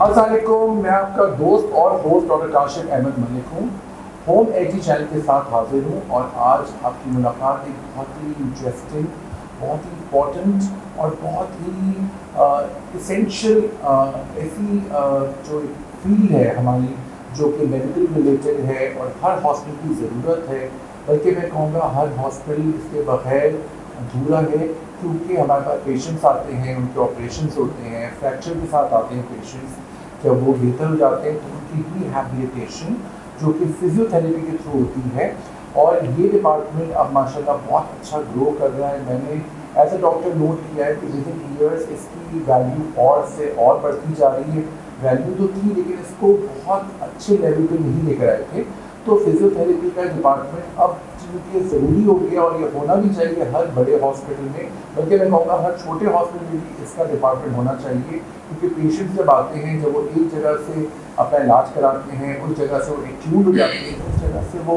अस्सलाम वालेकुम, मैं आपका दोस्त और होस्ट डॉक्टर काशिफ अहमद मलिक हूँ। होम एटी चैनल के साथ हाजिर हूँ और आज आपकी मुलाकात एक बहुत ही इंटरेस्टिंग, बहुत ही इम्पोर्टेंट और बहुत ही इसेंशियल ऐसी जो फील्ड है हमारी, जो कि मेडिकल रिलेटेड है और हर हॉस्पिटल की ज़रूरत है, बल्कि मैं कहूँगा हर हॉस्पिटल इसके बगैर अधूरा है, क्योंकि हमारे पास पेशेंट्स आते हैं, उनके ऑपरेशंस होते हैं, फ्रैक्चर के साथ आते हैं पेशेंट्स। जब वो बेहतर हो जाते हैं तो उनकी रिहैबिलिटेशन जो कि फिजियोथेरेपी के थ्रू होती है, और ये डिपार्टमेंट अब माशाल्लाह बहुत अच्छा ग्रो कर रहा है। मैंने एज ए डॉक्टर नोट किया है कि विद इन ईयर्स इसकी वैल्यू और से और बढ़ती जा रही है। वैल्यू तो थी लेकिन इसको बहुत अच्छे लेवल पे नहीं लेकर आए थे। तो फिजियोथेरेपी का डिपार्टमेंट अब चूँकि ज़रूरी हो गया और ये होना भी चाहिए हर बड़े हॉस्पिटल में, बल्कि मैं कहूँगा हर छोटे हॉस्पिटल में भी इसका डिपार्टमेंट होना चाहिए, क्योंकि पेशेंट्स जब आते हैं, जब वो एक जगह से अपना इलाज कराते हैं, उस जगह से वो एक्यूट हो जाते हैं, उस जगह से वो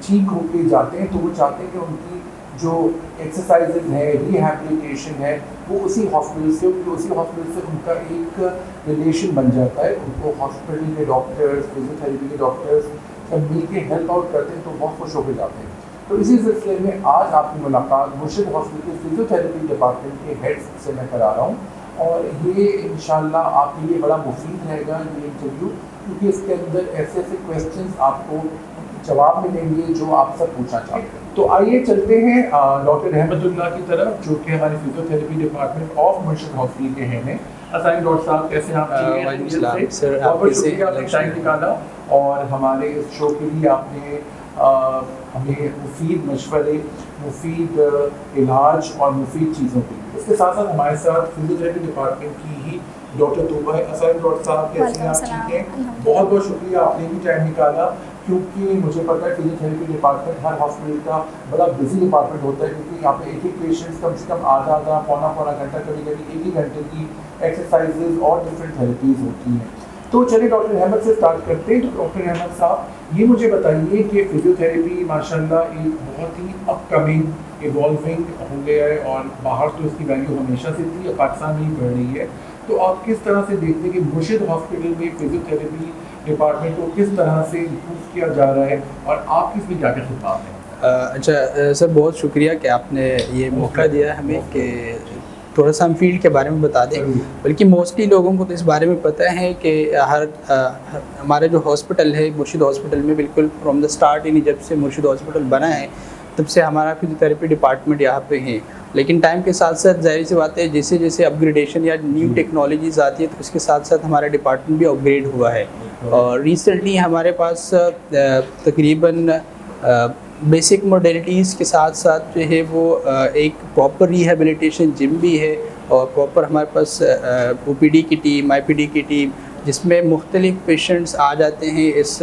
ठीक होके जाते हैं, तो वो चाहते हैं कि उनकी जो एक्सरसाइजेज है, रिहैबिलिटेशन है, वो उसी हॉस्पिटल से, क्योंकि उसी हॉस्पिटल से उनका एक रिलेशन बन जाता है। उनको हॉस्पिटल के डॉक्टर्स, फिजियोथेरेपी के डॉक्टर्स जब मिल के हेल्प आउट करते हैं तो बहुत खुश होकर जाते हैं। तो इसी सिलसिले में आज आपकी मुलाकात मुर्शिद हॉस्पिटल के फिजियोथेरेपी डिपार्टमेंट के हेड से मैं करा रहा हूँ, और ये इंशाल्लाह आपके लिए बड़ा मुफीद रहेगा ये इंटरव्यू, क्योंकि इसके अंदर ऐसे ऐसे क्वेश्चंस आपको जवाब मिलेंगे जो आप सब पूछना चाहते हैं। तो आइए चलते हैं डॉक्टर रहमतुल्लाह की तरफ, जो कि हमारे फिजियोथेरेपी डिपार्टमेंट ऑफ मुर्शिद हॉस्पिटल के हेड हैं। अस्सलाम डॉक्टर साहब, कैसे हैं आप? सर, बहुत शुक्रिया आपने टाइम निकाला और हमारे इस शो के लिए आपने हमें मुफीद मशवरे, मुफीद इलाज और मुफीद चीज़ों के लिए। इसके साथ साथ हमारे साथ फिजियोथेरेपी डिपार्टमेंट की ही डॉक्टर तोबा है। अस्सलाम डॉक्टर साहब, कैसे हैं आप? ठीक हैं, बहुत बहुत शुक्रिया आपने भी टाइम निकाला, क्योंकि मुझे पता है फिजियोथेरेपी डिपार्टमेंट हर हॉस्पिटल का बड़ा बिजी डिपार्टमेंट होता है, क्योंकि यहाँ पे एक ही पेशेंट्स कम से कम आधा पौना घंटा, कभी कभी एक ही घंटे की एक्सरसाइजेज और डिफरेंट थेरेपीज़ होती हैं। तो चलिए डॉक्टर अहमद से स्टार्ट करते हैं। तो डॉक्टर अहमद साहब, ये मुझे बताइए कि फिजियोथेरेपी माशाल्लाह एक बहुत ही अपकमिंग इवॉल्विंग हो गया है, और बाहर तो इसकी वैल्यू हमेशा से थी, पाकिस्तान में ही बढ़ रही है। तो आप किस तरह से देखते हैं कि मुर्शिद हॉस्पिटल में फिजियोथेरेपी डिपार्टमेंट को किस तरह से इम्प्रूव किया जा रहा है, और आपकी इसमें क्या क्या खिदमत हैं? अच्छा सर, बहुत शुक्रिया कि आपने ये मौका दिया हमें कि थोड़ा सा हम फील्ड के बारे में बता दें। बल्कि मोस्टली लोगों को तो इस बारे में पता है कि हमारे जो हॉस्पिटल है मुर्शिद हॉस्पिटल में, बिल्कुल फ्रॉम द स्टार्ट, यानी जब से मुर्शिद हॉस्पिटल बना है तब से हमारा फिजियोथेरेपी डिपार्टमेंट यहाँ पे है। लेकिन टाइम के साथ साथ जाहिर सी बात है, जैसे जैसे अपग्रेडेशन या न्यू टेक्नोलॉजीज़ आती है तो उसके साथ साथ हमारा डिपार्टमेंट भी अपग्रेड हुआ है। और रिसेंटली हमारे पास तकरीबन बेसिक मॉडलिटीज़ के साथ साथ जो है वो एक प्रॉपर रिहैबिलिटेशन जिम भी है, और प्रॉपर हमारे पास OPD की टीम, IPD की टीम, जिसमें मुख्तलिफ पेशेंट्स आ जाते हैं इस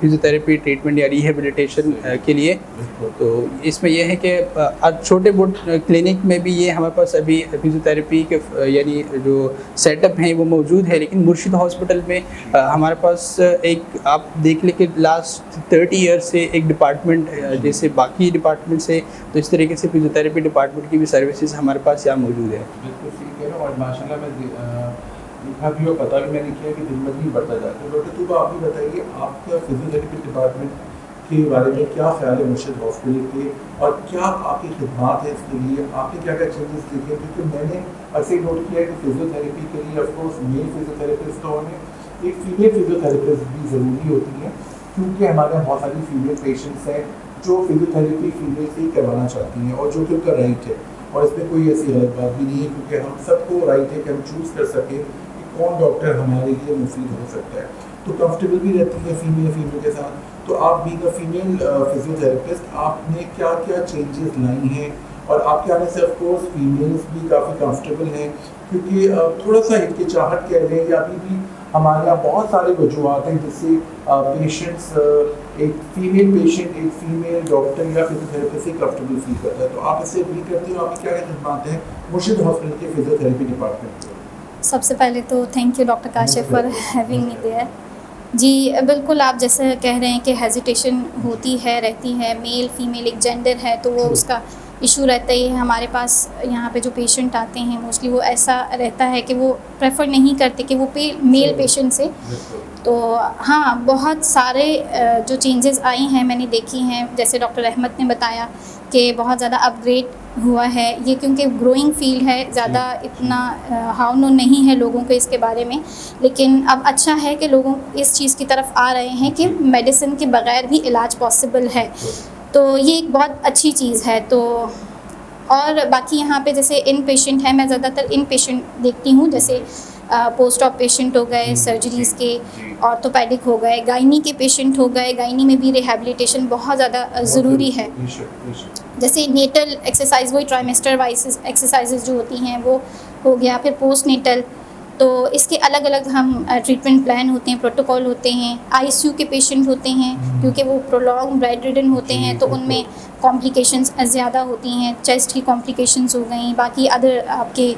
फिजियोथेरेपी ट्रीटमेंट या रिहैबिलिटेशन के लिए। तो इसमें यह है कि छोटे बोट क्लिनिक में भी ये हमारे पास अभी फिजियोथेरेपी के यानी जो सेटअप हैं वो मौजूद है। लेकिन मुर्शिद हॉस्पिटल में हमारे पास एक, आप देख लें कि लास्ट 30 ईयर्स से एक डिपार्टमेंट जैसे बाकी डिपार्टमेंट से, तो इस तरीके से फिजियोथेरेपी डिपार्टमेंट की भी सर्विसेज हमारे पास यहाँ मौजूद है। बिल्कुल ठीक है, और माशाल्लाह मैं लिखा भी और पता भी मैंने किया कि दिन ब दिन बढ़ता जाता है। डॉक्टर तोबा, आप भी बताइए आपका फिजियोथेरेपी डिपार्टमेंट के बारे में क्या ख्याल है मुर्शिद हॉस्पिटल के, और क्या आपकी खिदमत है इसके लिए, आपने क्या क्या चेंजेस देखे? क्योंकि मैंने ऐसे नोट किया है कि फिजियोथेरेपी के लिए ऑफकोर्स मेल फिजियोथेरेपिस्ट तो होने, एक फीमेल फिजियोथेरेपिस्ट भी ज़रूरी होती है, क्योंकि हमारे यहाँ बहुत सारी फीमेल पेशेंट्स हैं जो फिजियोथेरेपी फीमेल से ही करवाना चाहती हैं, और जो कि उनका राइट है, और इसमें कोई ऐसी गलत बात भी नहीं है, क्योंकि हम सबको राइट है कि हम चूज़ कर सकें कि कौन डॉक्टर हमारे लिए मुफीद हो सकता है। तो कंफर्टेबल भी रहती है फीमेल के साथ। तो आप बीइंग अ फीमेल फिजियोथेरेपिस्ट, आपने क्या क्या चेंजेस लाई हैं, और आपके आने से ऑफकोर्स फीमेल्स भी काफ़ी कंफर्टेबल हैं, क्योंकि थोड़ा सा हिचकिचाहट कह लें या अभी भी हमारे यहाँ बहुत सारे वजूहत हैं जिससे पेशेंट्स एक फीमेल पेशेंट एक फीमेल डॉक्टर या फिजियोथेरेपिस्ट से कंफर्टेबल फील करता है। तो आप इससे एग्री करते हो? आपकी क्या क्या खिदमत हैं मुर्शिद हॉस्पिटल के फिजियोथेरेपी डिपार्टमेंट में? सबसे पहले तो thank you doctor Kashif for having me there. जी बिल्कुल, आप जैसे कह रहे हैं कि हेजिटेशन होती है, रहती है, मेल फीमेल एक जेंडर है तो वो उसका इशू रहता ही है हमारे पास। यहाँ पे जो पेशेंट आते हैं मोस्टली वो ऐसा रहता है कि वो प्रेफर नहीं करते कि वो मेल पेशेंट से। तो हाँ, बहुत सारे जो चेंजेस आई हैं मैंने देखी हैं, जैसे डॉक्टर अहमद ने बताया कि बहुत ज़्यादा अपग्रेड हुआ है ये, क्योंकि ग्रोइंग फील्ड है, ज़्यादा इतना हाउ नो नहीं है लोगों को इसके बारे में। लेकिन अब अच्छा है कि लोगों इस चीज़ की तरफ आ रहे हैं कि मेडिसिन के बगैर भी इलाज पॉसिबल है, तो ये एक बहुत अच्छी चीज़ है। तो और बाकी यहाँ पे जैसे इन पेशेंट है, मैं ज़्यादातर इन पेशेंट देखती हूँ, जैसे पोस्ट ऑप पेशेंट हो गए, सर्जरीज़ के, ऑर्थोपेडिक हो गए, गायनी के पेशेंट हो गए। गायनी में भी रिहैबिलिटेशन बहुत ज़्यादा ज़रूरी है। जैसे नेटल एक्सरसाइज, वही ट्राइमेस्टर वाइज एक्सरसाइजेज जो होती हैं वो हो गया, फिर पोस्ट नेटल, तो इसके अलग अलग हम ट्रीटमेंट प्लान होते हैं, प्रोटोकॉल होते हैं। आईसीयू के पेशेंट होते हैं क्योंकि वो प्रोलॉन्ग बेड रिडन होते हैं, तो उनमें कॉम्प्लिकेशंस ज़्यादा होती हैं, चेस्ट की कॉम्प्लिकेशंस हो गई, बाकी अदर आपके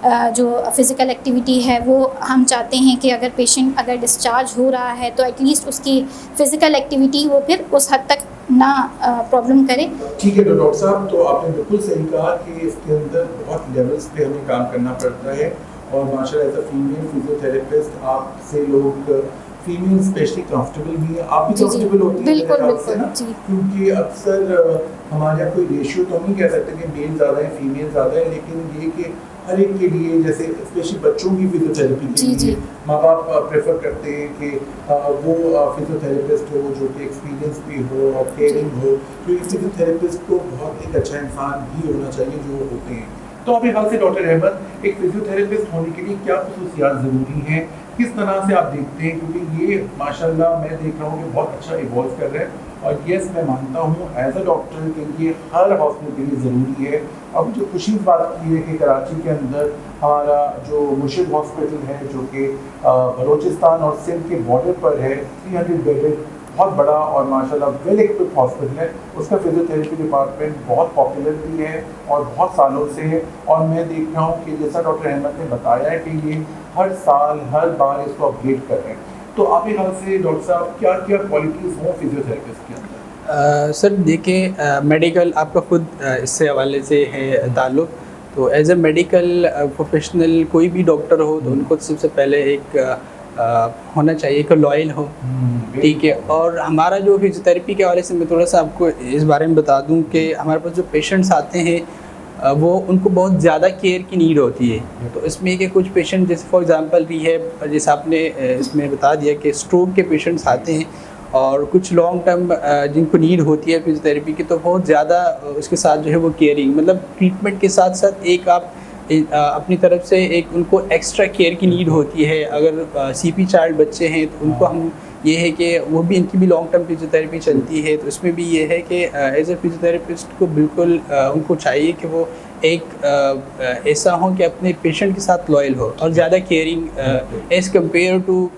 जो फ़िज़िकल एक्टिविटी है वो हम चाहते हैं कि अगर पेशेंट अगर डिस्चार्ज हो रहा है तो एटलीस्ट उसकी फ़िज़िकल एक्टिविटी वो फिर उस हद तक ना प्रॉब्लम करे। ठीक है डॉक्टर साहब, तो आपने बिल्कुल सही कहा कि इसके अंदर बहुत लेवल्स पे हमें काम करना पड़ता है, और माशाल्लाह एज अ फीमेल फिजियोथेरेपिस्ट आपसे लोग फीमेल स्पेशली कंफर्टेबल भी है, आप भी कंफर्टेबल होती हैं बिल्कुल मेरे ख्याल से ना, जी। क्योंकि अक्सर हमारे यहाँ कोई रेशियो तो नहीं कह सकते कि मेल ज़्यादा है फीमेल ज़्यादा है, लेकिन ये कि हर एक के लिए, जैसे स्पेशली बच्चों की फिजियोथेरेपी के लिए माँ बाप प्रेफर करते हैं कि वो फिजियोथेरेपिस्ट हो जो कि एक्सपीरियंस भी हो और केयरिंग हो, क्योंकि फिजियोथेरेपिस्ट को बहुत एक अच्छा इंसान भी होना चाहिए जो होते हैं। तो आपके ख्याल से डॉक्टर अहमद, एक फिजियोथेरेपिस्ट होने के लिए क्या खुसूसियात ज़रूरी हैं, किस तरह से आप देखते हैं, क्योंकि ये माशाल्लाह मैं देख रहा हूँ कि बहुत अच्छा इवॉल्व कर रहा है, और यस मैं मानता हूँ एज अ डॉक्टर के लिए हर हॉस्पिटल के लिए ज़रूरी है। अब जो खुशी बात की है कि कराची के अंदर हमारा जो मुर्शिद हॉस्पिटल है जो कि बलूचिस्तान और सिंध के बॉर्डर पर है, 300 बेडेड बहुत बड़ा और माशाल्लाह वेल इक्विप्ड हॉस्पिटल है, उसका फिजियोथेरेपी डिपार्टमेंट बहुत पॉपुलर भी है और बहुत सालों से है। और मैं देख रहा हूँ कि जैसा डॉक्टर अहमद ने बताया है कि ये हर साल हर बार इसको अपग्रेड कर रहे हैं। तो आपके ख्याल से डॉक्टर साहब क्या क्या क्वालिटीज़ हों फिजियोथेरेपिस्ट के अंदर? सर देखिए, मेडिकल आपका खुद इससे हवाले से है ताल्लुक़, तो एज ए मेडिकल प्रोफेशनल कोई भी डॉक्टर हो तो उनको सबसे पहले एक होना चाहिए कि लॉयल हो, ठीक है। और हमारा जो फिजियोथेरेपी के हवाले से मैं थोड़ा सा आपको इस बारे में बता दूं कि हमारे पास जो पेशेंट्स आते हैं वो उनको बहुत ज़्यादा केयर की नीड होती है। तो इसमें कि कुछ पेशेंट जैसे फॉर एग्ज़ाम्पल रिहैब, जैसे आपने इसमें बता दिया कि स्ट्रोक के पेशेंट्स आते हैं और कुछ लॉन्ग टर्म जिनको नीड होती है फिजियोथेरेपी की, तो बहुत ज़्यादा उसके साथ जो है वो केयरिंग, मतलब ट्रीटमेंट के साथ साथ एक आप अपनी तरफ से एक उनको एक्स्ट्रा केयर की नीड होती है। अगर सीपी चाइल्ड बच्चे हैं तो उनको हम ये है कि वो भी इनकी भी लॉन्ग टर्म फिजियोथेरेपी चलती है, तो इसमें भी ये है कि एज ए फिजियोथेरेपिस्ट को बिल्कुल उनको चाहिए कि वो एक ऐसा हो कि अपने पेशेंट के साथ लॉयल हो और ज़्यादा caring as compare to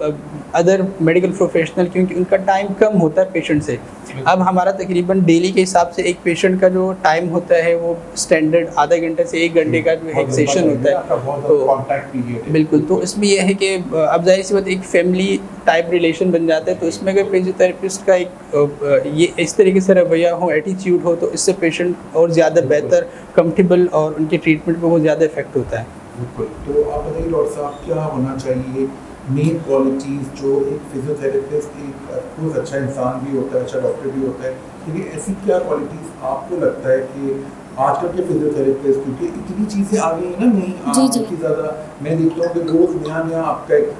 other medical professional, क्योंकि उनका टाइम कम होता है पेशेंट से। अब हमारा तकरीबन डेली के हिसाब से एक पेशेंट का जो टाइम होता है वो स्टैंडर्ड आधा घंटे से 1 घंटे का जो एक सेशन होता है, तो बिल्कुल। तो इसमें यह है कि अब जाहिर सी बात एक फैमिली टाइप रिलेशन बन जाता है, तो इसमें अगर फिजियोथेरेपिस्ट का एक ये इस तरीके से रवैया हो, एटीट्यूड हो, तो इससे पेशेंट और ज़्यादा बेहतर कंफर्टेबल और उनके ट्रीटमेंट पे बहुत ज़्यादा इफेक्ट होता है। बिल्कुल। तो आप बताइए डॉक्टर साहब, क्या होना चाहिए मेन क्वालिटीज़ जो एक फिजियोथेरेपिस्ट, एक अच्छा इंसान भी होता है, अच्छा डॉक्टर भी होता है, लेकिन ऐसी क्या क्वालिटीज़ आपको लगता है कि आजकल के फिजियोथेरेपिस्ट, क्योंकि इतनी चीज़ें आ गई हैं ना नई, इतनी ज़्यादा मैं देखता हूँ कि रोज़ नया नया आपका एक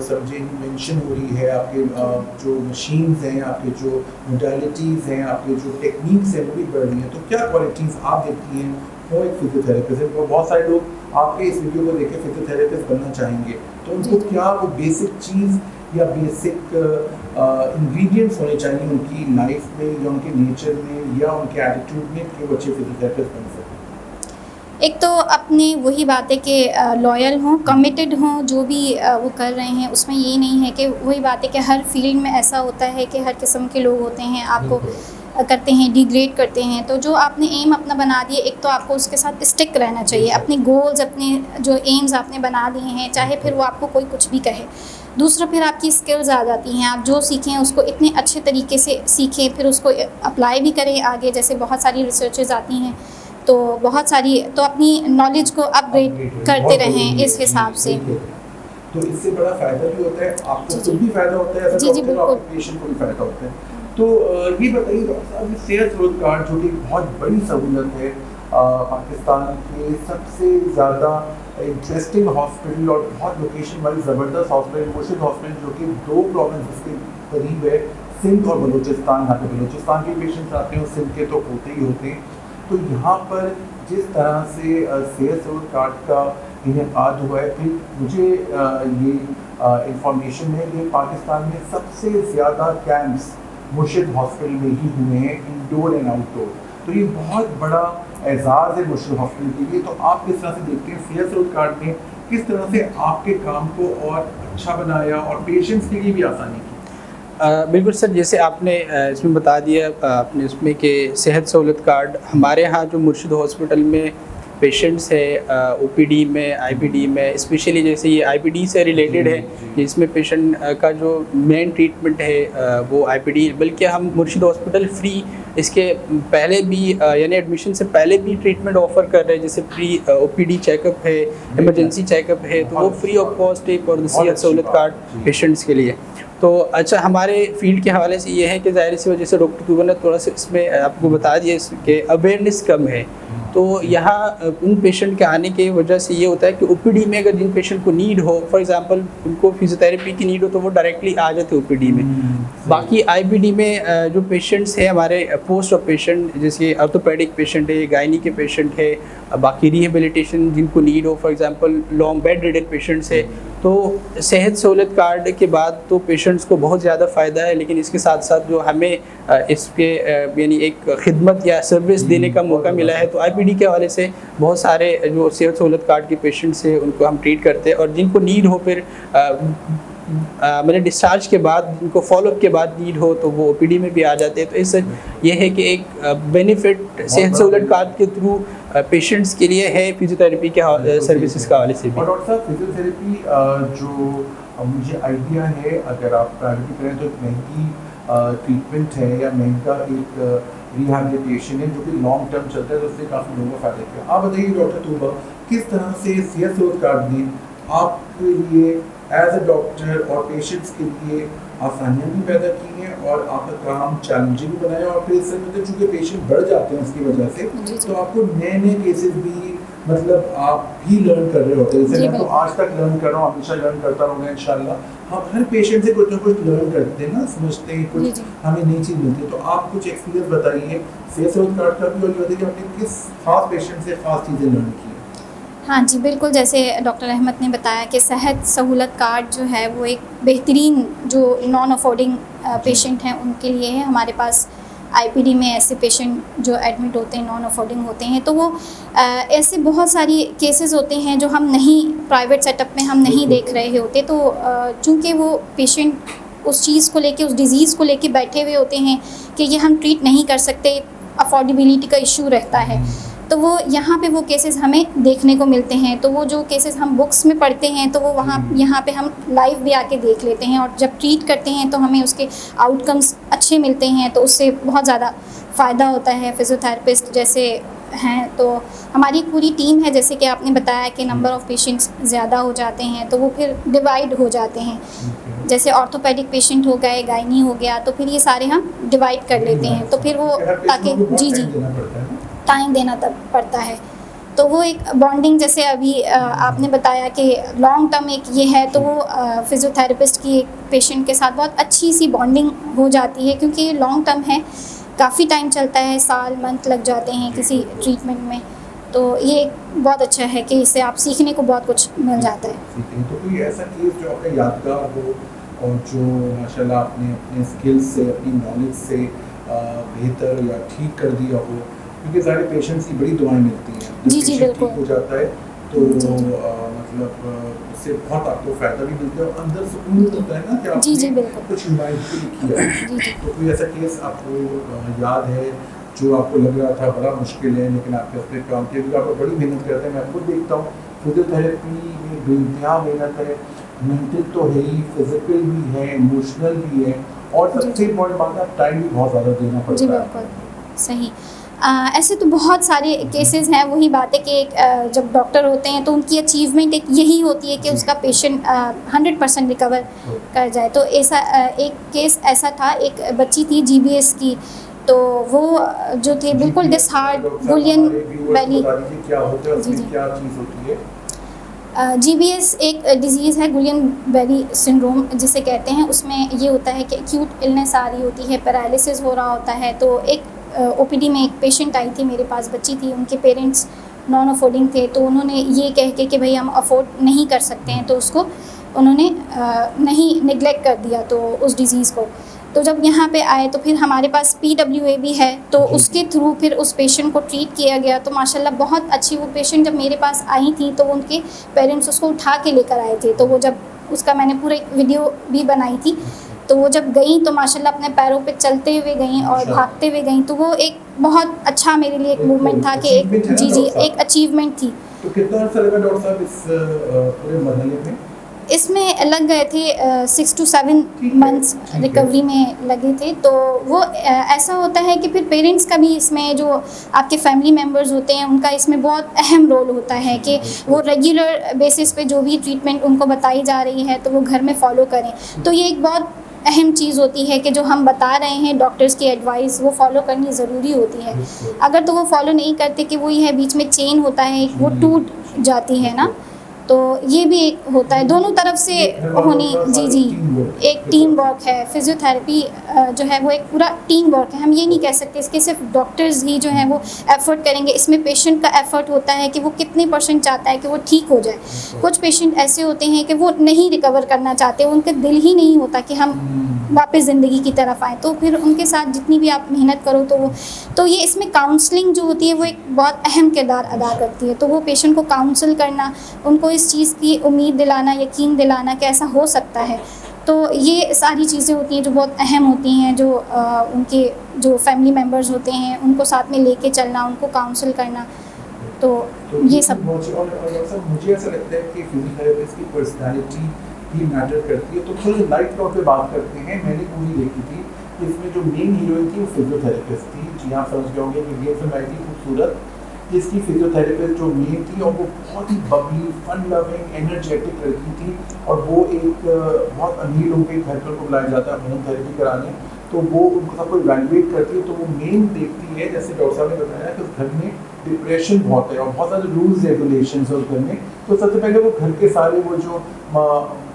सब्जेक्ट मेंशन हो रही है, आपके जो मशीन्स हैं, आपके जो मोडालिटीज़ हैं, आपके जो टेक्निक्स हैं वो भी बढ़ रही हैं। तो क्या क्वालिटीज़ आप देखती हैं वो एक फिजियोथेरेपिस्ट है? बहुत सारे लोग आपके इस वीडियो को देख के फिजियोथेरेपिस्ट बनना चाहेंगे, तो उनको क्या वो बेसिक चीज़ या बेसिक इंग्रेडिएंट्स होने चाहिए उनकी लाइफ में या उनके नेचर में या उनके एटीट्यूड में कि वो अच्छे फिजियोथेरेपिस्ट बन सकें? एक तो अपनी वही बात है कि लॉयल हों, कमिटेड हों, जो भी वो कर रहे हैं उसमें ये नहीं है कि वही बात है कि हर फील्ड में ऐसा होता है कि हर किस्म के लोग होते हैं। आपको करते हैं, डिग्रेड करते हैं। तो जो आपने एम अपना बना दिए, एक तो आपको उसके साथ स्टिक रहना चाहिए, अपने गोल्स, अपने जो एम्स आपने बना दिए हैं, चाहे फिर वो आपको कोई कुछ भी कहे। दूसरा, फिर आपकी स्किल्स आ जाती हैं, आप जो सीखें उसको इतने अच्छे तरीके से सीखें, फिर उसको अप्लाई भी करें आगे। जैसे बहुत सारी रिसर्चेज आती हैं, तो बहुत सारी, तो अपनी नॉलेज को अपग्रेड करते रहें इस हिसाब से। तो इससे बड़ा फ़ायदा भी होता है, आपको खुद भी फ़ायदा होता है, जी, बिल्कुल। पेशेंट को भी फ़ायदा होता है। तो ये बताइए डॉक्टर साहब, ये सेहत सहूलत कार्ड जो कि बहुत बड़ी सहूलत है, पाकिस्तान के सबसे ज़्यादा इंटरेस्टिंग हॉस्पिटल और बहुत लोकेशन वाइज ज़बरदस्त हॉस्पिटल, मुर्शिद हॉस्पिटल, जो कि 2 प्रोविंस के करीब है, सिंध और बलूचिस्तान। यहाँ पे बलूचिस्तान के पेशेंट्स आते हैं और सिंध के तो होते ही होते हैं। तो यहाँ पर जिस तरह से सेहत सहूलत कार्ड का इनेकाद हुआ है, फिर मुझे ये इंफॉर्मेशन है कि पाकिस्तान में सबसे ज़्यादा कैंप्स मुर्शिद हॉस्पिटल में ही हुए हैं, इंडोर एंड आउटडोर। तो ये बहुत बड़ा एजाज़ है मुर्शिद हॉस्पिटल के लिए। तो आप किस तरह से देखते हैं सेहत सहूलत कार्ड ने किस तरह से आपके काम को और अच्छा बनाया और पेशेंट्स के लिए भी आसानी की? बिल्कुल सर, जैसे आपने इसमें बता दिया आपने इसमें कि सेहत सहूलत कार्ड हमारे यहाँ जो मुर्शिद हॉस्पिटल में पेशेंट्स है ओपीडी में, आईपीडी में, स्पेशली जैसे ये आईपीडी से रिलेटेड है, इसमें पेशेंट का जो मेन ट्रीटमेंट है वो आईपीडी, बल्कि हम मुर्शिद हॉस्पिटल फ्री इसके पहले भी यानी एडमिशन से पहले भी ट्रीटमेंट ऑफर कर रहे हैं। जैसे फ्री ओपीडी चेकअप है, इमरजेंसी चेकअप है, तो वो फ्री ऑफ कॉस्ट है फॉर द सेहत सहूलत कार्ड पेशेंट्स के लिए। तो अच्छा, हमारे फील्ड के हवाले से ये है कि ज़ाहिर सी वजह से डॉक्टर तुबर ने थोड़ा सा इसमें आपको बता दिया कि अवेयरनेस कम है। तो यहाँ उन पेशेंट के आने की वजह से ये होता है कि ओपीडी में अगर जिन पेशेंट को नीड हो, फॉर एग्जांपल उनको फिजियोथेरेपी की नीड हो, तो वो डायरेक्टली आ जाते ओपीडी में। बाकी आईपीडी में जो पेशेंट्स हैं हमारे पोस्ट ऑफ पेशेंट, जैसे ऑर्थोपेडिक पेशेंट है, गायनी के पेशेंट है, बाकी रिहेबिलिटेशन जिनको नीड हो, for example long bed ridden patients है, तो सेहत सहूलत कार्ड के बाद तो पेशेंट्स को बहुत ज़्यादा फ़ायदा है। लेकिन इसके साथ साथ जो हमें इसके यानी एक खिदमत या सर्विस देने का मौका मिला है, तो आईपीडी के हवाले से बहुत सारे जो सेहत सहूलत कार्ड के पेशेंट्स हैं उनको हम ट्रीट करते हैं, और जिनको नीड हो फिर मैंने डिस्चार्ज के बाद, जिनको फॉलोअप के बाद नीड हो, तो वो ओपीडी में भी आ जाते हैं। तो इससे ये है कि एक बेनिफिट सेहत सहूलत कार्ड के थ्रू पेशेंट्स के लिए है फिजियोथेरेपी के सर्विसेज का हवाले से भी। और डॉक्टर साहब, फिजियोथेरेपी जो मुझे आइडिया है, अगर आप प्राइवेट करें तो एक महंगी ट्रीटमेंट है या महंगा एक रिहैबिलिटेशन है जो कि लॉन्ग टर्म चलता है, तो उससे काफ़ी लोगों को फ़ायदा किया। आप बताइए डॉक्टर तुबा, किस तरह से सेहत सहूलत कार्ड ने आपके लिए एज ए डॉक्टर और पेशेंट्स के लिए आसानियाँ भी पैदा की हैं और आपका काम चैलेंजिंग भी बनाया, और फिर इससे मतलब चूँकि पेशेंट बढ़ जाते हैं उसकी वजह से, तो आपको नए नए केसेस भी मतलब आप भी लर्न कर रहे होते हैं। जैसे मैं तो आज तक लर्न कर रहा हूँ, हमेशा लर्न करता रहूँगा इंशाल्लाह। हम हर पेशेंट से कुछ ना कुछ लर्न करते हैं ना, समझते हैं, कुछ हमें नई चीज़ मिलती है। तो आप कुछ एक्सपीरियंस बताइए सेहत सहूलत कार्ड का भी, और बताइए कि आपने किस खास पेशेंट से खास चीज़ें लर्न की। हाँ जी, बिल्कुल। जैसे डॉक्टर अहमद ने बताया कि सेहत सहूलत कार्ड जो है वो एक बेहतरीन जो नॉन अफोर्डिंग पेशेंट हैं उनके लिए है। हमारे पास आईपीडी में ऐसे पेशेंट जो एडमिट होते हैं, नॉन अफोर्डिंग होते हैं, तो वो ऐसे बहुत सारी केसेस होते हैं जो हम नहीं, प्राइवेट सेटअप में हम नहीं देख रहे होते। तो चूँकि वो पेशेंट उस चीज़ को लेके, उस डिज़ीज़ को लेके बैठे हुए होते हैं कि ये हम ट्रीट नहीं कर सकते, अफोर्डेबिलिटी का इशू रहता है, तो वो यहाँ पे वो केसेस हमें देखने को मिलते हैं। तो वो जो केसेस हम बुक्स में पढ़ते हैं, तो वो वहाँ यहाँ पे हम लाइव भी आके देख लेते हैं, और जब ट्रीट करते हैं तो हमें उसके आउटकम्स अच्छे मिलते हैं, तो उससे बहुत ज़्यादा फ़ायदा होता है। फिजियोथेरेपिस्ट जैसे हैं, तो हमारी पूरी टीम है, जैसे कि आपने बताया कि नंबर ऑफ़ पेशेंट्स ज़्यादा हो जाते हैं तो वो फिर डिवाइड हो जाते हैं। जैसे ऑर्थोपेडिक पेशेंट हो गए, गायनी हो गया, तो फिर ये सारे हम डिवाइड कर लेते हैं, तो फिर वो ताकि जी टाइम देना तब पड़ता है। तो वो एक बॉन्डिंग, जैसे अभी आपने बताया कि लॉन्ग टर्म एक ये है, तो वो फिजियोथेरेपिस्ट की एक पेशेंट के साथ बहुत अच्छी सी बॉन्डिंग हो जाती है, क्योंकि ये लॉन्ग टर्म है, काफ़ी टाइम चलता है, साल मंथ लग जाते हैं किसी ट्रीटमेंट में। तो ये बहुत अच्छा है कि इससे आप सीखने को बहुत कुछ मिल जाता है। तो कोई ऐसा केस जो आपका यादगार हो और जो माशाल्लाह आपने अपने स्किल्स से, अपनी नॉलेज से बेहतर या ठीक कर दिया हो, क्योंकि सारे पेशेंट्स की बड़ी दुआएं मिलती हैं, जी बिल्कुल हो जाता है तो मतलब उससे बहुत आपको फ़ायदा भी मिलता है और अंदर सुकून होता है ना कि जी जी आपने बिल्कुल कुछ ह्यूमैनिटी किया है। जी जी तो कोई ऐसा केस आपको याद है जो आपको लग रहा था बड़ा मुश्किल है लेकिन आपने उस पर काम किया, क्योंकि आप बड़ी मेहनत करते हैं, मैं खुद देखता हूँ फिजियोथेरेपी में बेइंतहा मेहनत है, मेंटल तो है ही, फिजिकल भी है, इमोशनल भी है और जी, सबसे इम्पोर्टेंट बात है टाइम भी बहुत ज़्यादा देना जी पड़ता है। बिल्कुल सही। ऐसे तो बहुत सारे केसेस हैं, वही बात है कि एक जब डॉक्टर होते हैं तो उनकी अचीवमेंट एक यही होती है कि जी। उसका पेशेंट 100% रिकवर कर जाए। तो ऐसा एक केस ऐसा था, एक बच्ची थी GBS की, तो वो जो थे बिल्कुल डिसहार्ड गुलियन वैली। बता दीजिए क्या होता है, जी, उसमें जी। क्या चीज़ होती है? GBS एक डिज़ीज़ है, गुलियन बेरी सिंड्रोम जिसे कहते हैं। उसमें ये होता है कि एक्यूट इलनेस आ रही होती है, पैरालिसिस हो रहा होता है। तो एक OPD में एक पेशेंट आई थी मेरे पास, बच्ची थी, उनके पेरेंट्स नॉन अफोर्डिंग थे, तो उन्होंने ये कह के कि भाई हम अफोर्ड नहीं कर सकते हैं, तो उसको उन्होंने नहीं निगलेक्ट कर दिया तो उस डिज़ीज़ को। तो जब यहाँ पे आए तो फिर हमारे पास PWA भी है, तो जी। उसके थ्रू फिर उस पेशेंट को ट्रीट किया गया। तो माशाल्लाह बहुत अच्छी वो पेशेंट जब मेरे पास आई थी तो उनके पेरेंट्स उसको उठा के लेकर आए थे। तो वो जब उसका मैंने पूरा एक वीडियो भी बनाई थी, तो वो जब गई तो माशाल्लाह अपने पैरों पे चलते हुए गई और अच्छा। भागते हुए गई। तो वो एक बहुत अच्छा मेरे लिए एक एक मूवमेंट था कि एक achievement है ना जी जी डॉक्टर साहब? एक अचीवमेंट थी। तो कितना अर्सा लगा डॉक्टर साहब इस पूरे मरहले में? इसमें लग गए थे 6 to 7 ठीक है, मंथ्स ठीक है। रिकवरी में लगे थे। तो वो ऐसा होता है कि फिर पेरेंट्स का भी इसमें, जो आपके फैमिली मेम्बर्स होते हैं, उनका इसमें बहुत अहम रोल होता है कि वो रेगुलर बेसिस पे जो भी ट्रीटमेंट उनको बताई जा रही है तो वो घर में फॉलो करें। तो ये एक बहुत अहम चीज़ होती है कि जो हम बता रहे हैं डॉक्टर्स की एडवाइस वो फॉलो करनी ज़रूरी होती है। बिल्कुल। अगर तो वो फॉलो नहीं करते कि वही है बीच में चेन होता है, वो टूट जाती है ना। तो ये भी एक होता है, दोनों तरफ से होनी। जी जी एक टीम वर्क है। फिजियोथेरेपी जो है वो एक पूरा टीम वर्क है। हम ये नहीं कह सकते इसके सिर्फ डॉक्टर्स ही जो है वो एफर्ट करेंगे, इसमें पेशेंट का एफर्ट होता है कि वो कितने % चाहता है कि वो ठीक हो जाए। कुछ पेशेंट ऐसे होते हैं कि वो नहीं रिकवर करना चाहते, उनका दिल ही नहीं होता कि हम वापस ज़िंदगी की तरफ आएँ। तो फिर उनके साथ जितनी भी आप मेहनत करो तो ये इसमें काउंसलिंग जो होती है वो एक बहुत अहम किरदार अदा करती है। तो वो पेशेंट को काउंसल करना, उनको इस चीज़ की उम्मीद दिलाना, यकीन दिलाना कि ऐसा हो सकता है। तो ये सारी चीज़ें होती हैं जो बहुत अहम होती हैं, जो उनके जो फैमिली मेम्बर्स होते हैं उनको साथ में लेके चलना, उनको काउंसल करना। तो ये सब और डॉक्टर साहब मुझे ऐसा लगता है कि फिजियोथेरेपिस्ट की पर्सनालिटी ही मैटर करती है। तो थोड़ी लाइट नोट पे बात करते हैं। मैंने पूरी देखी थी, इसमें जो मेन हीरोइन थी वो फिजियोथेरेपिस्ट थी। जी हाँ, समझ गए होंगे कि ये फिल्म आई थी खूबसूरत, जिसकी फिजियोथेरेपिस्ट जो मेन थी और वो बहुत ही बबली, फन लविंग, एनर्जेटिक लड़की थी। और वो एक बहुत अमीर लोगों के घर पर उनको बुलाया जाता है होम थेरेपी कराने, तो वो उनको सबको इवैल्यूएट करती है। तो वो मेन देखती है, जैसे डॉक्टर साहब ने बताया कि उस घर में डिप्रेशन बहुत है और बहुत सारे रूल्स रेगुलेशंस है उस घर में। तो सबसे पहले वो घर के सारे वो जो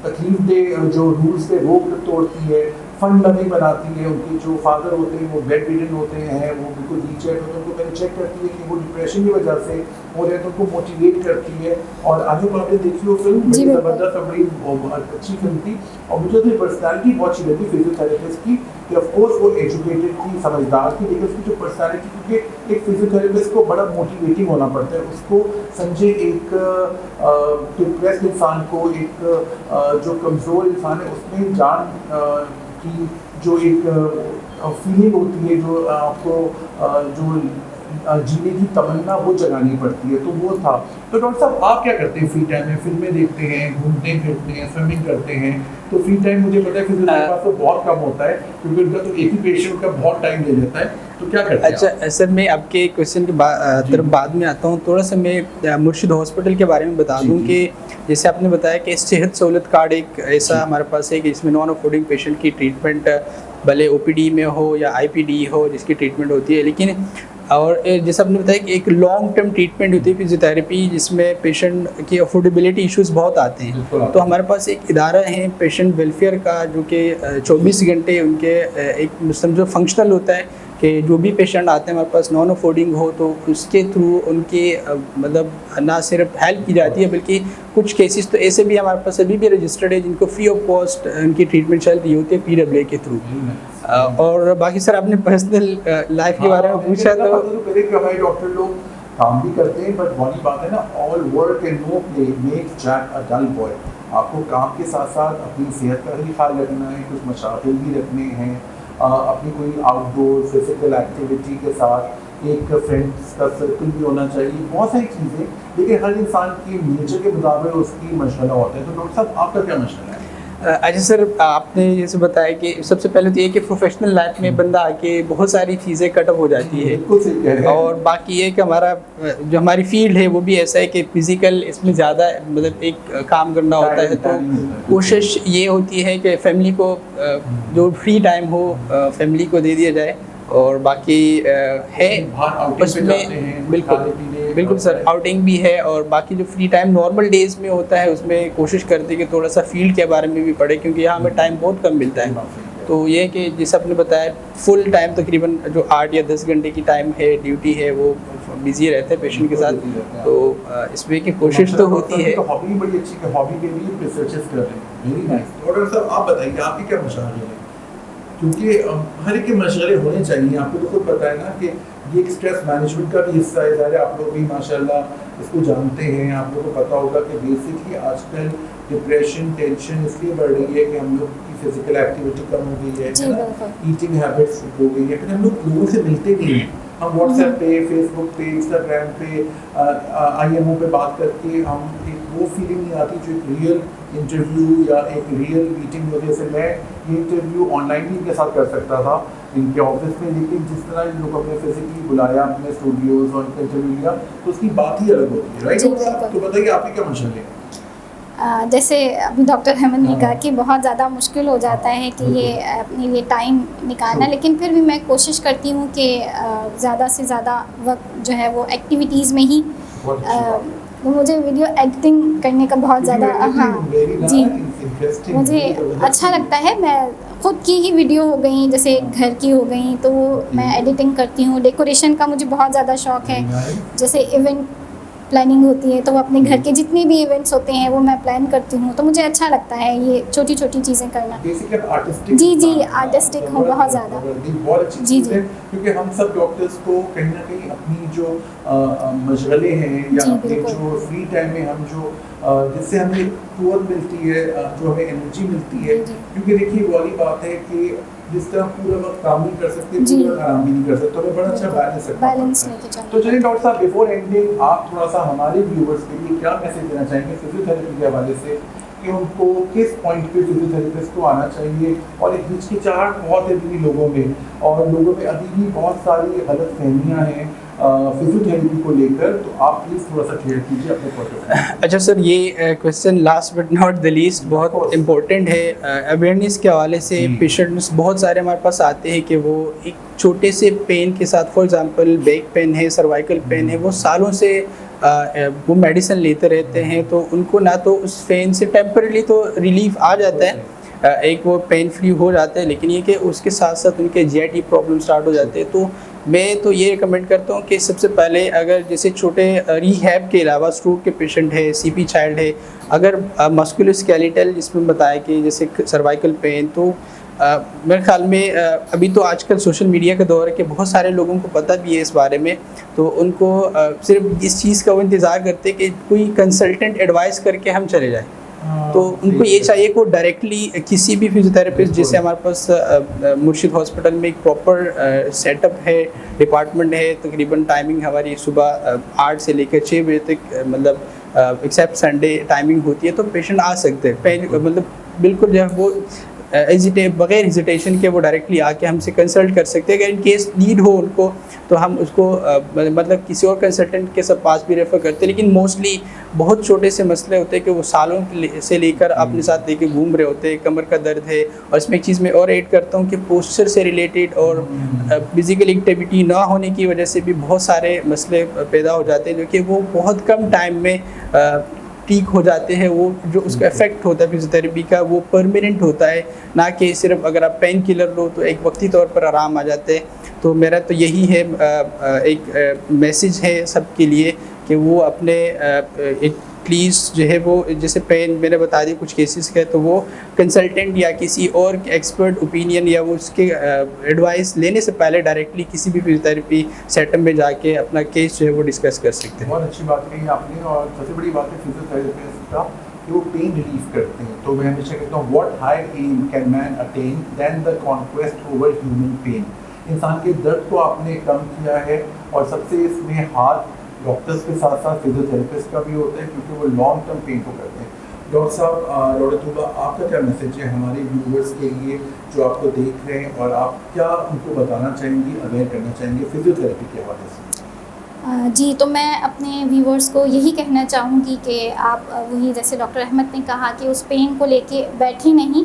तकलीफ दे जो रूल्स थे वो तोड़ती है, फन लविंग बनाती है। उनके जो फादर होते हैं वो बेड रिडन होते हैं, वो बिल्कुल नीचे होते हैं, उनको पहले चेक करती है कि वो डिप्रेशन की वजह से हो रहे हैं, तो उनको मोटिवेट करती है। और आगे को आपने देखी वो फिल्म, बड़ी ज़बरदस्त और बड़ी अच्छी फिल्म थी। और मुझे अपनी पर्सनैलिटी बहुत अच्छी लगी फिजियोथेरेपिस्ट की, कि ऑफकोर्स वो एजुकेटेड थी, समझदार थी, लेकिन उसकी जो पर्सनैलिटी, क्योंकि एक फिजियोथेरेपिस्ट को बड़ा मोटिवेटिंग होना पड़ता है। उसको समझे एक डिप्रेस्ड इंसान को, एक जो कमज़ोर इंसान है उसमें जान की जो एक फीलिंग होती है, जो आपको जो जीने की तमन्ना वो जगानी पड़ती है, तो वो था। तो डॉक्टर साहब आप क्या करते हैं फ्री टाइम में? फिल्में देखते हैं, घूमते फिरते हैं, स्विमिंग करते हैं। तो फ्री टाइम मुझे पता है फिजियोथेरेपी के पास तो बहुत कम होता है, क्योंकि उनका तो एक ही पेशेंट का बहुत टाइम ले लेता है। तो क्या करते हैं? अच्छा सर, मैं आपके क्वेश्चन के तरफ बाद में आता हूँ। थोड़ा सा मैं मुर्शिद हॉस्पिटल के बारे में बता दूँ कि जैसे आपने बताया कि सेहत सहूलत कार्ड एक ऐसा हमारे पास है कि इसमें नॉन अफोर्डिंग पेशेंट की ट्रीटमेंट भले OPD में हो या IPD हो जिसकी ट्रीटमेंट होती है, लेकिन और जैसे आपने बताया कि एक लॉन्ग टर्म ट्रीटमेंट होती है फिजियोथेरेपी, जिसमें पेशेंट की अफोर्डेबिलिटी इश्यूज़ बहुत आते हैं। तो हमारे पास एक इदारा है पेशेंट वेलफेयर का, जो कि 24 घंटे उनके एक समझो फंक्शनल होता है कि जो भी पेशेंट आते हैं हमारे पास नॉन अफोर्डिंग हो तो उसके थ्रू उनकी मतलब ना सिर्फ हेल्प की जाती है, बल्कि कुछ केसेस तो ऐसे भी हमारे पास अभी भी रजिस्टर्ड है जिनको फ्री ऑफ कॉस्ट उनकी ट्रीटमेंट चल रही होती है PWA के थ्रू। और बाकी सर आपने पर्सनल लाइफ के बारे में पूछा, तो पहले कि हमारे डॉक्टर लोग काम भी करते हैं, बट वही बात है ना, all work and no play make Jack a dull boy. आपको काम के साथ साथ अपनी सेहत का भी ख्याल रखना है, कुछ मशागिल भी रखने हैं, अपनी कोई आउटडोर फिजिकल एक्टिविटी के साथ एक फ्रेंड्स का सर्कल भी होना चाहिए, बहुत सारी चीज़ें। लेकिन हर इंसान की नेचर के मुताबिक उसकी मशगला होता है। तो डॉक्टर साहब आपका क्या मशगला है? अच्छा सर, आपने जैसे बताया कि सबसे पहले तो ये कि प्रोफेशनल लाइफ में बंदा आके बहुत सारी चीज़ें कटअप हो जाती है, बिल्कुल सही कह रहे हैं। और बाकी ये कि हमारा जो हमारी फील्ड है वो भी ऐसा है कि फिज़िकल इसमें ज़्यादा मतलब एक काम करना होता है, तो कोशिश ये होती है कि फैमिली को जो फ्री टाइम हो फैमिली को दे दिया जाए, और बाकी है उसमें बिल्कुल सर आउटिंग भी है, और बाकी जो फ्री टाइम नॉर्मल डेज़ में होता है उसमें कोशिश करते हैं कि थोड़ा सा फील्ड के बारे में भी पढ़े, क्योंकि यहाँ हमें टाइम बहुत कम मिलता है। तो ये कि जैसे आपने बताया फुल टाइम तकरीबन जो 8 या 10 घंटे की टाइम है ड्यूटी है, वो बिजी रहते हैं पेशेंट के साथ, तो इसमें की कोशिश तो होती है। हॉबी बड़ी अच्छी, हॉबी के लिए रिसर्चेस कर रहे हैं, वेरी नाइस। डॉक्टर साहब आप बताइए आपकी क्या मशागल है? क्योंकि हर एक के मशगले होने चाहिए। आपको तो खुद पता है ना कि ये एक स्ट्रेस मैनेजमेंट का भी हिस्सा है। ज़ाहिर है आप लोग भी माशाल्लाह इसको जानते हैं, आप लोगों को पता होगा कि बेसिकली आजकल डिप्रेशन टेंशन इसलिए बढ़ रही है कि हम लोग की फिजिकल एक्टिविटी कम हो गई है ना, ईटिंग हैबिट्स हो गई है, फिर हम लोग लोगों से मिलते नहीं हैं। हम व्हाट्सएप पे, फेसबुक पे, इंस्टाग्राम पे, IMO पे बात करके हम एक वो फीलिंग नहीं आती जो एक रियल इंटरव्यू या एक रियल मीटिंग वजह से। मैं ये इंटरव्यू ऑनलाइन भी इनके साथ कर सकता था इनके ऑफिस में, लेकिन जिस तरह इन लोगों ने फिजिकली बुलाया अपने स्टूडियोज और इनका इंटरव्यू लिया तो उसकी बात ही अलग होती है, राइट? तो बताइए आपकी क्या मशगल है? जैसे अभी डॉक्टर अहमद ने कहा कि बहुत ज़्यादा मुश्किल हो जाता है कि ये अपने लिए टाइम निकालना, लेकिन फिर भी मैं कोशिश करती हूँ कि ज़्यादा से ज़्यादा वक्त जो है वो एक्टिविटीज़ में ही मुझे वीडियो एडिटिंग करने का बहुत ज़्यादा जी मुझे अच्छा लगता है। मैं ख़ुद की ही वीडियो हो गई, जैसे घर की हो गई, तो वो मैं एडिटिंग करती हूँ। डेकोरेशन का मुझे बहुत ज़्यादा शौक़ है, जैसे इवेंट प्लानिंग होती है तो वो अपने घर के जितने भी इवेंट्स होते हैं वो मैं प्लान करती हूँ, तो मुझे अच्छा लगता है ये छोटी छोटी चीज़ें करना। जी आर्टिस्टिक हूँ बहुत ज़्यादा। बहुत अच्छी चीज़ है, क्योंकि हम सब डॉक्टर्स को कहीं ना कहीं अपनी जो मशगले हैं या अपने जो फ्री टाइम में हम जो जिससे हमें कुव्वत मिलती है, जो हमें एनर्जी मिलती है, क्योंकि देखिए वो वाली बात है कि जिस तरह पूरा वक्त काम नहीं कर सकते पूरा आराम भी नहीं कर सकते, तो हमें बड़ा अच्छा बैलेंस लेके चलना। तो चलिए डॉक्टर साहब, बिफोर एंडिंग आप थोड़ा सा हमारे व्यूवर्स के लिए क्या मैसेज देना चाहेंगे फिजियोथेरेपी के हवाले से, कि उनको किस पॉइंट पे फिजियोथेरेपिस्ट को आना चाहिए? और एक हिचकिचाहट बहुत है अभी लोगों में, और लोगों में अभी भी बहुत सारी गलतफहमियां हैं फिजियोथेरेपी को लेकर, तो आप प्लीज़ थोड़ा सा क्लियर कीजिए अपने पॉइंट। अच्छा सर, ये question last but not the least बहुत इम्पोर्टेंट है। अवेयरनेस के हवाले से पेशेंट्स बहुत सारे हमारे पास आते हैं कि वो एक छोटे से पेन के साथ, फॉर एग्जांपल बैक पेन है, सर्वाइकल पेन है, वो सालों से वो मेडिसिन लेते रहते हैं, तो उनको ना तो उस पेन से टेम्परेली तो रिलीफ आ जाता है, एक वो पेन फ्री हो जाता है, लेकिन ये कि उसके साथ साथ उनके GIT प्रॉब्लम स्टार्ट हो जाते हैं। तो मैं तो ये रिकमेंड करता हूँ कि सबसे पहले अगर जैसे छोटे रिहैब के अलावा स्ट्रोक के पेशेंट है, CP चाइल्ड है, अगर मस्कुलोस्केलेटल जिसमें बताया कि जैसे सर्वाइकल पेन, तो मेरे ख्याल में अभी तो आजकल सोशल मीडिया का दौर है कि बहुत सारे लोगों को पता भी है इस बारे में, तो उनको सिर्फ इस चीज़ का वो इंतज़ार करते हैं कि कोई कंसल्टेंट एडवाइस करके हम चले जाएँ। तो उनको ये चाहिए कि वो किसी भी फिजियोथेरेपिस्ट, जैसे हमारे पास मुर्शिद हॉस्पिटल में एक प्रॉपर सेटअप है, डिपार्टमेंट है, तकरीबन टाइमिंग हमारी सुबह 8 से लेकर 6 बजे तक, मतलब एक्सेप्ट संडे टाइमिंग होती है, तो पेशेंट आ सकते हैं। मतलब बिल्कुल जो है वो बगैर हेजिटेशन के वो डायरेक्टली आके हमसे कंसल्ट कर सकते हैं। अगर इन केस नीड हो उनको, तो हम उसको मतलब किसी और कंसल्टेंट के सब पास भी रेफ़र करते हैं। लेकिन मोस्टली बहुत छोटे से मसले होते हैं कि वो सालों से लेकर अपने साथ लेके घूम रहे होते हैं, कमर का दर्द है, और इसमें एक चीज़ मैं और ऐड करता हूँ कि पोस्चर से रिलेटेड और फिज़िकल एक्टिविटी ना होने की वजह से भी बहुत सारे मसले पैदा हो जाते हैं, जो कि वो बहुत कम टाइम में ठीक हो जाते हैं। वो जो उसका इफेक्ट होता है फिजियोथेरेपी का, वो परमानेंट होता है, ना कि सिर्फ अगर आप पेन किलर लो तो एक वक्ती तौर पर आराम आ जाते हैं। तो मेरा तो यही है, एक मैसेज है सबके लिए कि वो अपने एक प्लीज़ जो है वो जैसे पेन मैंने बता दी कुछ केसेस का, तो वो कंसल्टेंट या किसी और एक्सपर्ट ओपिनियन या वो उसके एडवाइस लेने से पहले डायरेक्टली किसी भी फिजियोथेरेपी सेटअप में जाके अपना केस जो है वो डिस्कस कर सकते हैं। बहुत अच्छी बात कही आपने, और सबसे बड़ी बात है फिजियोथेरेपिस्ट का कि वो पेन रिलीफ करते हैं। तो मैं हमेशा कहता हूँ what high aim can man attain than the conquest over human pain. इंसान के दर्द को आपने कम किया है, और सबसे इसमें हाथ डॉक्टर्स के साथ साथ फिजियोथेरेपिस्ट का भी होता है, क्योंकि वो लॉन्ग टर्म पेन को करते हैं। डॉक्टर साहब, डॉक्टर तूबा, आपका क्या मैसेज है हमारे व्यूवर्स के लिए जो आपको देख रहे हैं, और आप क्या उनको बताना चाहेंगी, अवेयर करना चाहेंगे फिजियोथेरेपी के हवाले से? जी, तो मैं अपने व्यूवर्स को यही कहना चाहूँगी कि आप वही जैसे डॉक्टर अहमद ने कहा कि उस पेन को लेके बैठे नहीं,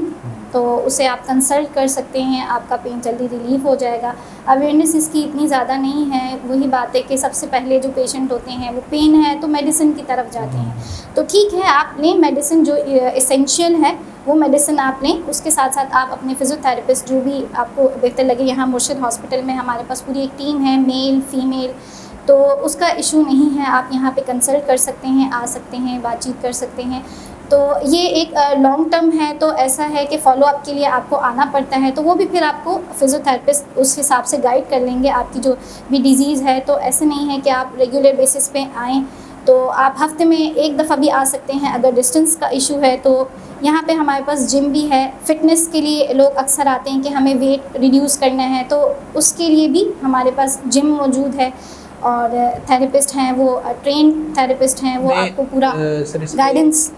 तो उसे आप कंसल्ट कर सकते हैं, आपका पेन जल्दी रिलीव हो जाएगा। अवेयरनेस इसकी इतनी ज़्यादा नहीं है। वही बात है कि सबसे पहले जो पेशेंट होते हैं वो पेन है तो मेडिसिन की तरफ जाते हैं। तो ठीक है, आप लें मेडिसिन, जो एसेंशियल है वो मेडिसिन आप लें। उसके साथ साथ आप अपने फिजियोथेरेपिस्ट जो भी आपको बेहतर लगे, यहाँ मुर्शिद हॉस्पिटल में हमारे पास पूरी एक टीम है, मेल फीमेल, तो उसका इशू नहीं है। आप यहाँ पे कंसल्ट कर सकते हैं, आ सकते हैं, बातचीत कर सकते हैं। तो ये एक लॉन्ग टर्म है, तो ऐसा है कि फॉलोअप के लिए आपको आना पड़ता है, तो वो भी फिर आपको फिजियोथेरेपिस्ट उस हिसाब से गाइड कर लेंगे आपकी जो भी डिज़ीज़ है। तो ऐसे नहीं है कि आप रेगुलर बेसिस पे आएँ, तो आप हफ्ते में एक दफ़ा भी आ सकते हैं। अगर डिस्टेंस का इशू है तो यहाँ पे हमारे पास जिम भी है। फ़िटनेस के लिए लोग अक्सर आते हैं कि हमें वेट रिड्यूस करना है, तो उसके लिए भी हमारे पास जिम मौजूद है, और थेरेपिस्ट हैं वो ट्रेन थेरेपिस्ट हैं, वो आपको पूरा गाइडेंस।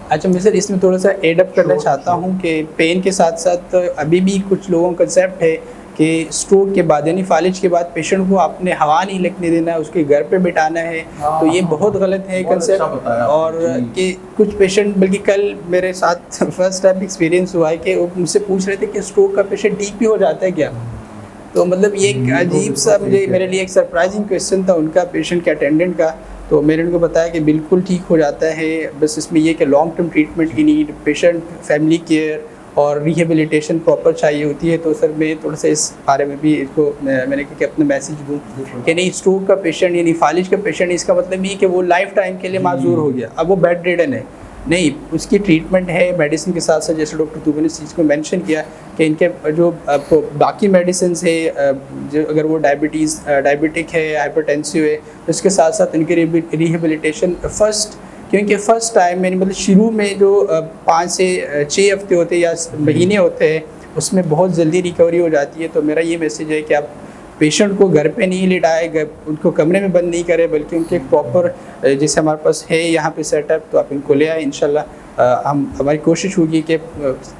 अच्छा, मैं सर इसमें थोड़ा सा एडअप करना चाहता हूँ कि पेन के साथ साथ अभी भी कुछ लोगों का कंसेप्ट है कि स्ट्रोक के बाद यानी फालिज के बाद पेशेंट को आपने हवा नहीं लगने देना है, उसके घर पे बिठाना है। तो ये बहुत गलत है कंसेप्ट। और कि कुछ पेशेंट, बल्कि कल मेरे साथ फर्स्ट टाइम एक्सपीरियंस हुआ है कि वो मुझसे पूछ रहे थे कि स्ट्रोक का पेशेंट ठीक भी हो जाता है क्या। तो मतलब ये एक अजीब सा मेरे लिए एक सरप्राइजिंग क्वेश्चन था उनका, पेशेंट के अटेंडेंट का। तो मैंने उनको बताया कि बिल्कुल ठीक हो जाता है, बस इसमें ये कि लॉन्ग टर्म ट्रीटमेंट की नीड, पेशेंट फैमिली केयर और रिहेबिलिटेशन प्रॉपर चाहिए होती है। तो सर मैं थोड़ा सा इस बारे में भी इसको मैंने कहा कि अपना मैसेज दूँ कि नहीं, स्ट्रोक का पेशेंट यानी फालिज का पेशेंट, इसका मतलब ये कि वो लाइफ टाइम के लिए माजूर हो गया, अब वो बेड रिडन है नहीं, उसकी ट्रीटमेंट है मेडिसिन के साथ साथ। जैसे डॉक्टर तूबा ने इस चीज़ को मेंशन किया कि इनके जो बाकी मेडिसिन है, जो अगर वो डायबिटिक है, हाइपरटेंसिव है, तो इसके साथ साथ इनके रिहेबिलिटेशन क्योंकि फ़र्स्ट टाइम में मतलब शुरू में जो 5 से 6 हफ्ते होते हैं या महीने होते हैं, उसमें बहुत जल्दी रिकवरी हो जाती है। तो मेरा ये मैसेज है कि आप पेशेंट को घर पे नहीं लिटाए, उनको कमरे में बंद नहीं करें, बल्कि उनके प्रॉपर जैसे हमारे पास है यहाँ पे सेटअप, तो आप इनको ले आए। इंशाल्लाह हमारी कोशिश होगी कि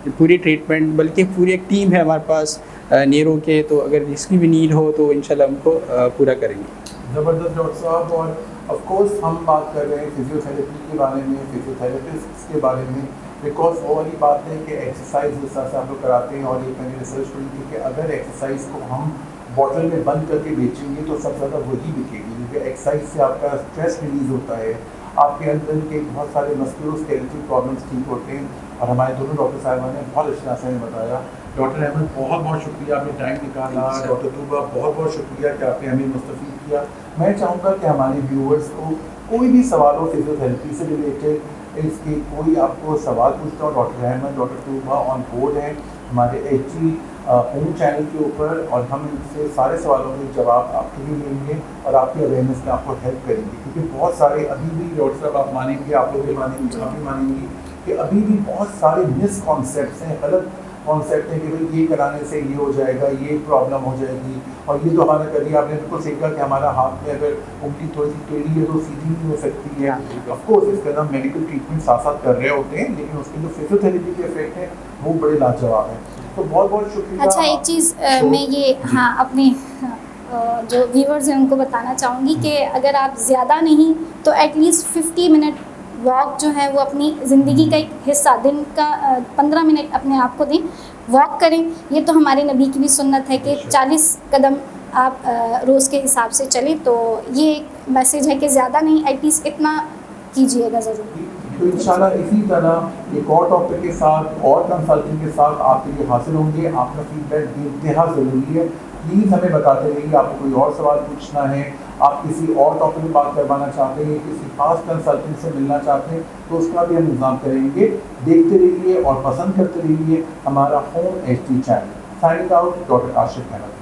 पूरी ट्रीटमेंट, बल्कि पूरी एक टीम है हमारे पास नीरों के, तो अगर जिसकी भी नीड हो तो इंशाल्लाह उनको पूरा करेंगे। ज़बरदस्त डॉक्टर साहब। और ऑफ कोर्स हम बात कर रहे हैं फिजियोथेरेपी के बारे में, फिजियोथेरेपिस्ट के बारे में, बिकॉज वो वाली बात है कि एक्सरसाइज जिस तरह से आप लोग कराते हैं, और ये मैंने रिसर्च पढ़ी थी कि अगर एक्सरसाइज को हम बॉटल में बंद करके बेचेंगे तो सबसे ज़्यादा वही बिकेगी, क्योंकि एक्सरसाइज से आपका स्ट्रेस रिलीज होता है, आपके अंदर के बहुत सारे मस्कुलोस्केलेटल प्रॉब्लम्स ठीक होते हैं। और हमारे दोनों डॉक्टर साहबान ने बहुत अच्छी तरह से बताया। डॉक्टर अहमद, बहुत बहुत शुक्रिया, आपने टाइम निकाला। डॉक्टर तूबा, बहुत बहुत शुक्रिया कि आपने हमें मुस्तफ़ीद किया। मैं चाहूँगा कि हमारे व्यूअर्स को कोई भी सवाल हो फिजियोथेरेपी से रिलेटेड, इसके कोई आपको सवाल पूछता हो, doctor Ahmed, doctor Tuba on board हैं हमारे HG होम चैनल के ऊपर, और हम इनसे सारे सवालों के जवाब आपके लिए लेंगे और आपकी अवेयरनेस में आपको हेल्प करेंगे। क्योंकि बहुत सारे अभी भी डॉक्टर साहब, आप मानेंगे, आप लोग भी मानेंगे, आप भी मानेंगी कि अभी भी बहुत सारे मिसकॉन्सेप्ट्स हैं, गलत कॉन्सेप्ट है कि भाई ये कराने से ये हो जाएगा, ये प्रॉब्लम हो जाएगी, और ये तो हमारा करिए। आपने बिल्कुल सही कहा कि हमारा हाथ में अगर उंगली थोड़ी सी टेढ़ी है तो सीधी नहीं हो सकती है। ऑफकोर्स इसका हम मेडिकल ट्रीटमेंट साथ साथ कर रहे होते हैं, लेकिन उसके जो फिजियोथेरेपी के इफेक्ट हैं वो बड़े लाजवाब हैं। तो बहुत बहुत शुक्रिया। अच्छा, एक चीज़ मैं ये अपने जो व्यूअर्स हैं उनको बताना चाहूँगी कि अगर आप ज़्यादा नहीं तो एटलीस्ट 50 मिनट वॉक जो है वो अपनी ज़िंदगी का एक हिस्सा, दिन का 15 मिनट अपने आप को दें, वॉक करें। ये तो हमारे नबी की भी सुन्नत है कि 40 कदम आप रोज़ के हिसाब से चलें। तो ये एक मैसेज है कि ज़्यादा नहीं, एटलीस्ट इतना कीजिएगा ज़रूर। तो इंशाल्लाह इसी तरह एक और टॉपिक के साथ और कंसल्टिंग के साथ आपके लिए हासिल होंगे। आपका फीडबैक बेइंतहा ज़रूरी है, प्लीज़ हमें बताते रहिए। आपको कोई और सवाल पूछना है, आप किसी और टॉपिक में बात करवाना चाहते हैं, किसी खास कंसल्टेंट से मिलना चाहते हैं, तो उसका भी हम इंतजाम करेंगे। देखते रहिए और पसंद करते रहिए हमारा home HD channel. Signing out, doctor Kashif Ahmad.